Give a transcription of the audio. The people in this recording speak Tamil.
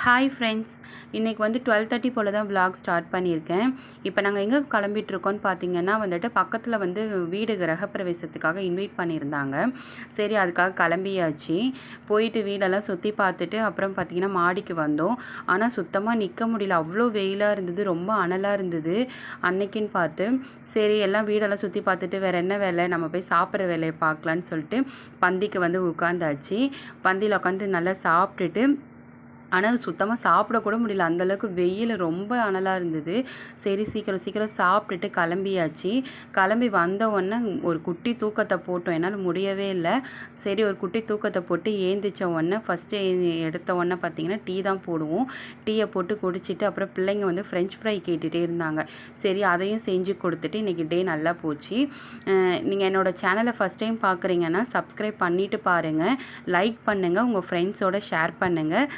ஹாய் ஃப்ரெண்ட்ஸ், இன்றைக்கி வந்து 12:30 போல் தான் விலாக் ஸ்டார்ட் பண்ணியிருக்கேன். இப்போ நாங்கள் எங்கே கிளம்பிகிட்ருக்கோன்னு பார்த்தீங்கன்னா வந்துட்டு பக்கத்தில் வந்து வீடு கிரகப்பிரவேசத்துக்காக இன்வைட் பண்ணியிருந்தாங்க. சரி, அதுக்காக கிளம்பியாச்சு. போயிட்டு வீடெல்லாம் சுற்றி பார்த்துட்டு அப்புறம் பார்த்திங்கன்னா மாடிக்கு வந்தோம். ஆனால் சுத்தமாக நிற்க முடியல, அவ்வளோ வெயிலாக இருந்தது, ரொம்ப அனலாக இருந்தது அன்னைக்குன்னு பார்த்து. சரி, எல்லாம் வீடெல்லாம் சுற்றி பார்த்துட்டு வேறு என்ன வேலை, நம்ம போய் சாப்பிட்ற வேலையை பார்க்கலான்னு சொல்லிட்டு பந்திக்கு வந்து உட்காந்தாச்சு. பந்தியில் உட்காந்து நல்லா சாப்பிட்டுட்டு, ஆனால் சுத்தமாக சாப்பிடக்கூட முடியல, அந்தளவுக்கு வெயில் ரொம்ப அனலாக இருந்தது. சரி, சீக்கிரம் சாப்பிட்டுட்டு கிளம்பியாச்சு. கிளம்பி வந்த உடனே ஒரு குட்டி தூக்கத்தை போட்டோம், என்னால் முடியவே இல்லை. சரி, ஒரு குட்டி தூக்கத்தை போட்டு ஏந்திரிச்ச உடனே ஃபஸ்ட்டு எடுத்த உடனே பார்த்திங்கன்னா டீ தான் போடுவோம். டீயை போட்டு குடிச்சிட்டு அப்புறம் பிள்ளைங்க வந்து ஃப்ரெஞ்ச் ஃப்ரை கேட்டுகிட்டே இருந்தாங்க. சரி, அதையும் செஞ்சு கொடுத்துட்டு இன்றைக்கி டே நல்லா போச்சு. நீங்கள் என்னோடய சேனலை ஃபஸ்ட் டைம் பார்க்குறீங்கன்னா சப்ஸ்கிரைப் பண்ணிவிட்டு பாருங்கள், லைக் பண்ணுங்கள், உங்கள் ஃப்ரெண்ட்ஸோடு ஷேர் பண்ணுங்கள்.